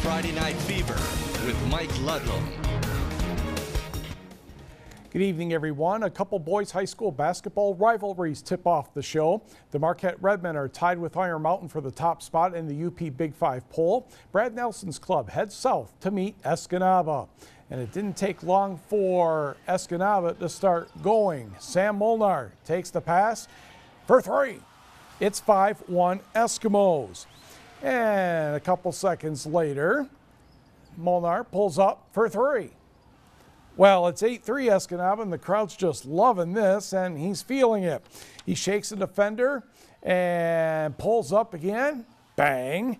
Friday Night Fever with Mike Ludlam. Good evening, everyone. A couple boys high school basketball rivalries tip off the show. The Marquette Redmen are tied with Iron Mountain for the top spot in the UP Big Five poll. Brad Nelson's club heads south to meet Escanaba. And it didn't take long for Escanaba to start going. Sam Molnar takes the pass for three. It's 5-1 Eskimos. And a couple seconds later, Molnar pulls up for three. Well, it's 8-3 Escanaba, and the crowd's just loving this, and he's feeling it. He shakes the defender and pulls up again. Bang.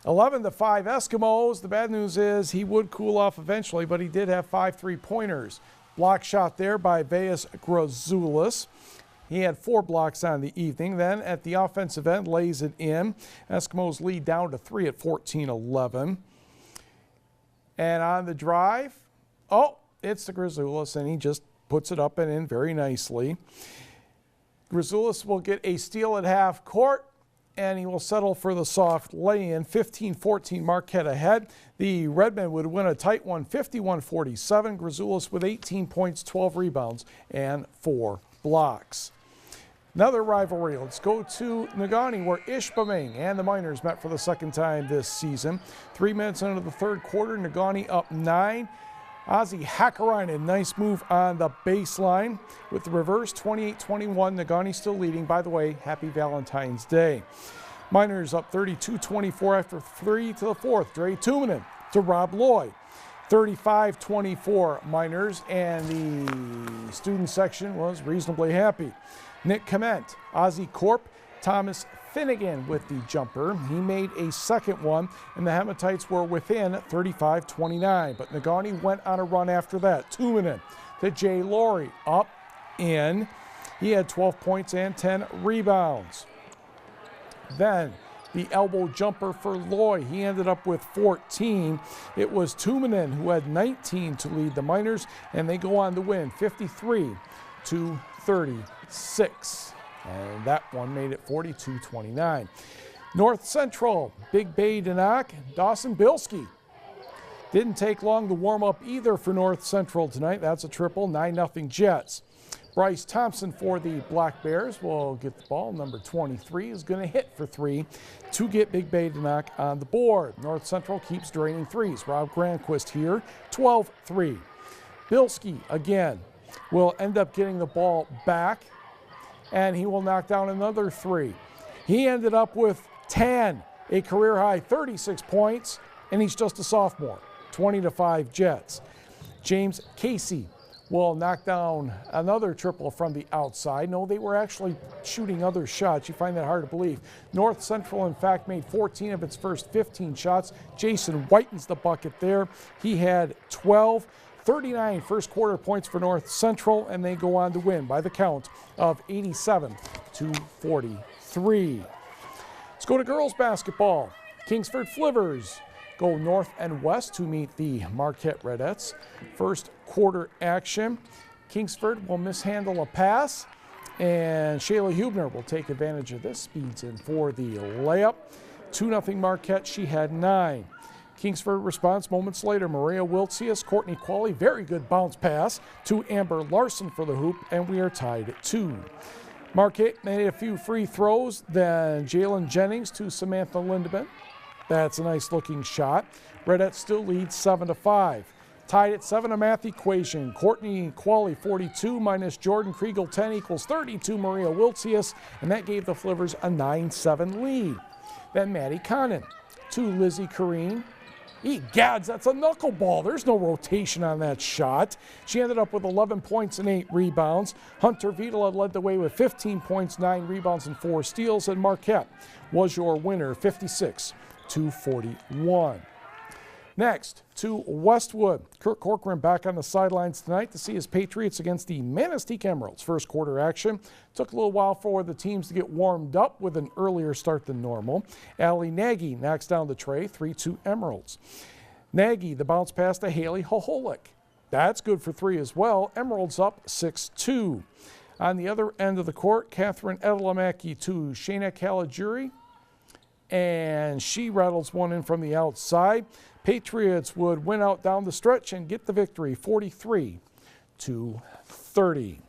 11-5 Eskimos. The bad news is he would cool off eventually, but he did have 5 3-pointers. Block shot there by Veas Grazoulis. He had 4 blocks on the evening. Then at the offensive end, lays it in. Eskimos lead down to 3 at 14-11. And on the drive, it's the Grazoulis, and he just puts it up and in very nicely. Grazoulis will get a steal at half court, and he will settle for the soft lay-in. 15-14 Marquette ahead. The Redmen would win a tight one, 51-47. Grazoulis with 18 points, 12 rebounds, and 4 blocks. Another rivalry. Let's go to Negaunee, where Ishpeming and the Miners met for the second time this season. 3 minutes into the third quarter, Negaunee up 9. Ozzy Hakkarainen, nice move on the baseline with the reverse, 28-21. Negaunee still leading. By the way, happy Valentine's Day. Miners up 32-24 after 3 to the fourth. Dre Tumanen to Rob Loy. 35-24 Miners, and the student section was reasonably happy. Nick Clement, Ozzy Corp, Thomas Finnegan with the jumper. He made a second one, and the Hematites were within 35-29. But Negaunee went on a run after that. Tumanen to Jay Laurie, up, in. He had 12 points and 10 rebounds. Then the elbow jumper for Loy. He ended up with 14. It was Tumanen who had 19 to lead the Miners, and they go on to win 53-36. And that one made it 42-29. North Central, Big Bay Denac, Dawson Bilski. Didn't take long to warm up either for North Central tonight. That's a triple, 9-0 Jets. Bryce Thompson for the Black Bears will get the ball. Number 23 is going to hit for 3 to get Big Bay Denac on the board. North Central keeps draining threes. Rob Granquist here, 12-3. Bilski again will end up getting the ball back, and he will knock down another 3. He ended up with 10, a career-high 36 points, and he's just a sophomore. 20-5 Jets. James Casey will knock down another triple from the outside. No, they were actually shooting other shots. You find that hard to believe. North Central, in fact, made 14 of its first 15 shots. Jason whitens the bucket there. He had 12. 39 first quarter points for North Central, and they go on to win by the count of 87-43. Let's go to girls basketball. Kingsford Flivers go north and west to meet the Marquette Redettes. First quarter action. Kingsford will mishandle a pass, and Shayla Hubner will take advantage of this. Speeds in for the layup. 2-0 Marquette. She had 9. Kingsford response moments later. Maria Wiltsius, Courtney Qualley, very good bounce pass to Amber Larson for the hoop, and we are tied at 2. Marquette made a few free throws, then Jalen Jennings to Samantha Lindeman. That's a nice looking shot. Redette still leads 7-5. Tied at 7, a math equation. Courtney Qualley 42 minus Jordan Kriegel 10 equals 32. Maria Wiltsius, and that gave the Flivers a 9-7 lead. Then Maddie Connon to Lizzie Kareen. Egads, that's a knuckleball. There's no rotation on that shot. She ended up with 11 points and 8 rebounds. Hunter Vitola led the way with 15 points, 9 rebounds, and 4 steals, and Marquette was your winner, 56-41. Next, to Westwood. Kirk Corcoran back on the sidelines tonight to see his Patriots against the Manistee Emeralds. First quarter action. Took a little while for the teams to get warmed up with an earlier start than normal. Allie Nagy knocks down the tray, 3-2 Emeralds. Nagy, the bounce pass to Haley Hoholik. That's good for 3 as well. Emeralds up 6-2. On the other end of the court, Catherine Edelamaki to Shayna Caligiuri. and she rattles one in from the outside. Patriots would win out down the stretch and get the victory 43-30.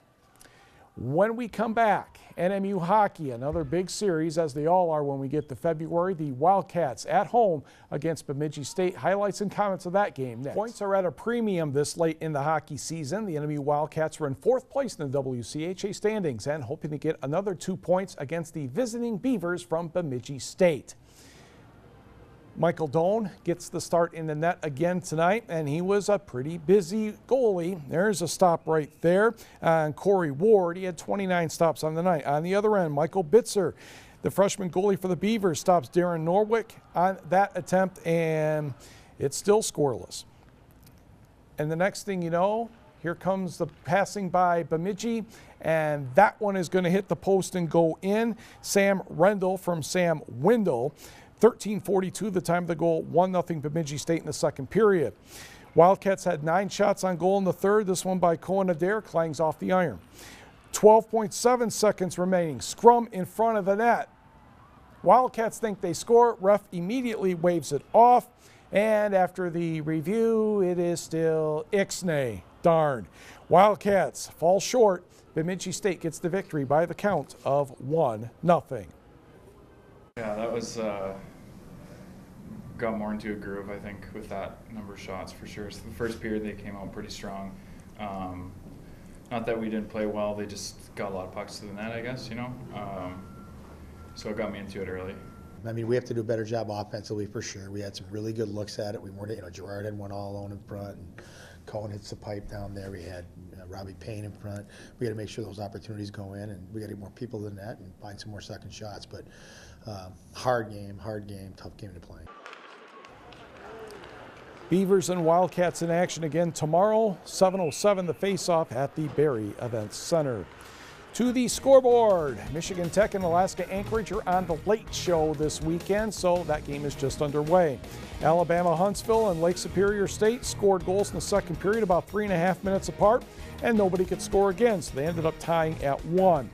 When we come back, NMU hockey, another big series, as they all are when we get to February. The Wildcats at home against Bemidji State. Highlights and comments of that game next. Points are at a premium this late in the hockey season. The NMU Wildcats are in 4th place in the WCHA standings and hoping to get another 2 points against the visiting Beavers from Bemidji State. Michael Doan gets the start in the net again tonight, and he was a pretty busy goalie. There's a stop right there. And Corey Ward, he had 29 stops on the night. On the other end, Michael Bitzer, the freshman goalie for the Beavers, stops Darren Norwick on that attempt, and it's still scoreless. And the next thing you know, here comes the passing by Bemidji, and that one is going to hit the post and go in. Sam Rendell from Sam Windle. 13:42 the time of the goal, 1-0 Bemidji State in the second period. Wildcats had 9 shots on goal in the third. This one by Cohen Adair clangs off the iron. 12.7 seconds remaining. Scrum in front of the net. Wildcats think they score. Ref immediately waves it off. And after the review, it is still Ixnay. Darn. Wildcats fall short. Bemidji State gets the victory by the count of 1-0. Yeah, that was got more into a groove, I think, with that number of shots for sure. So the first period they came out pretty strong. Not that we didn't play well, they just got a lot of pucks to the net, I guess, you know. So it got me into it early. I mean, we have to do a better job offensively for sure. We had some really good looks at it. We weren't, Gerard had one all alone in front, and Cohen hits the pipe down there. We had Robbie Payne in front. We got to make sure those opportunities go in, and we got to get more people in the net and find some more second shots. But hard game, tough game to play. Beavers and Wildcats in action again tomorrow, 7:07 the face-off at the Barrie Events Center. To the scoreboard, Michigan Tech and Alaska Anchorage are on the late show this weekend, so that game is just underway. Alabama Huntsville and Lake Superior State scored goals in the second period about 3.5 minutes apart, and nobody could score again, so they ended up tying at 1.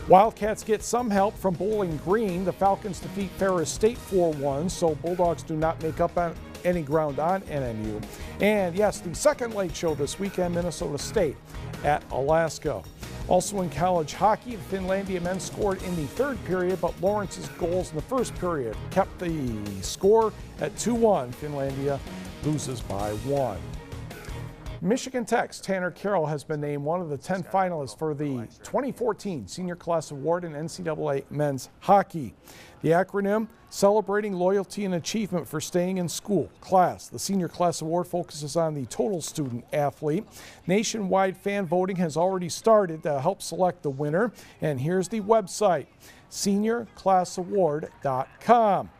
Wildcats get some help from Bowling Green. The Falcons defeat Ferris State 4-1, so Bulldogs do not make up on any ground on NMU. And yes, the second late show this weekend, Minnesota State at Alaska. Also in college hockey, the Finlandia men scored in the third period, but Lawrence's goals in the first period kept the score at 2-1. Finlandia loses by 1. Michigan Tech's Tanner Carroll has been named one of the 10 finalists for the 2014 Senior Class Award in NCAA men's hockey. The acronym, Celebrating Loyalty and Achievement for Staying in School Class. The Senior Class Award focuses on the total student athlete. Nationwide fan voting has already started to help select the winner. And here's the website, seniorclassaward.com.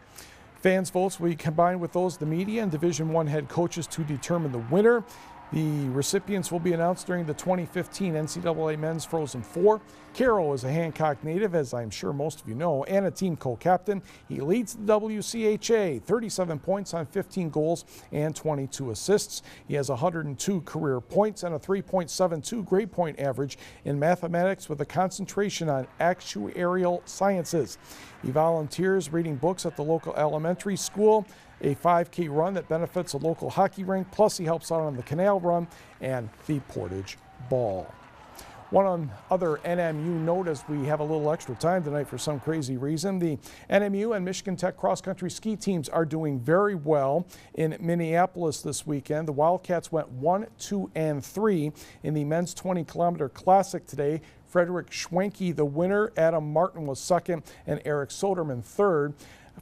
Fans' votes will be combined with those of the media and Division I head coaches to determine the winner. The recipients will be announced during the 2015 NCAA Men's Frozen Four. Carroll is a Hancock native, as I'm sure most of you know, and a team co-captain. He leads the WCHA, 37 points on 15 goals and 22 assists. He has 102 career points and a 3.72 grade point average in mathematics with a concentration on actuarial sciences. He volunteers reading books at the local elementary school, a 5K run that benefits a local hockey rink, plus he helps out on the Canal Run and the Portage Ball. One other NMU note, as we have a little extra time tonight for some crazy reason, the NMU and Michigan Tech cross-country ski teams are doing very well in Minneapolis this weekend. The Wildcats went 1, 2, and 3 in the men's 20-kilometer classic today. Frederick Schwenke, the winner. Adam Martin was second, and Eric Soderman third.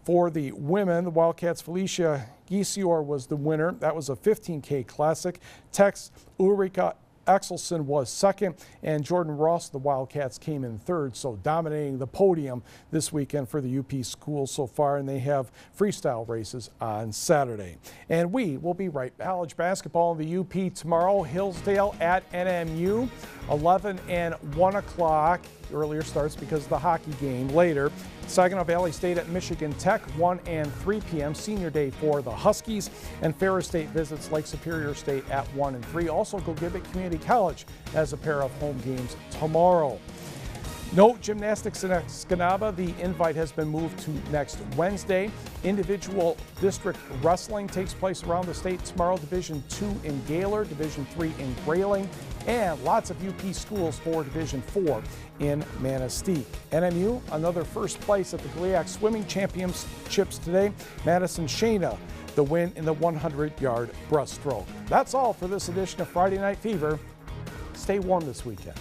For the women, the Wildcats' Felicia Giesior was the winner. That was a 15K classic. Tech's Ulrika Axelson was second, and Jordan Ross, the Wildcats, came in third, so dominating the podium this weekend for the UP schools so far, and they have freestyle races on Saturday. And we will be right back. College basketball in the UP tomorrow, Hillsdale at NMU, 11 and 1 o'clock. Earlier starts because of the hockey game later. Saginaw Valley State at Michigan Tech, 1 and 3 p.m. Senior day for the Huskies. And Ferris State visits Lake Superior State at 1 and 3. Also, Gogebic Community College has a pair of home games tomorrow. No gymnastics in Escanaba. The invite has been moved to next Wednesday. Individual district wrestling takes place around the state tomorrow. Division II in Gaylord, Division III in Grayling, and lots of UP schools for Division IV in Manistee. NMU, another first place at the GLIAC Swimming Championships today. Madison Shana, the win in the 100-yard breaststroke. That's all for this edition of Friday Night Fever. Stay warm this weekend.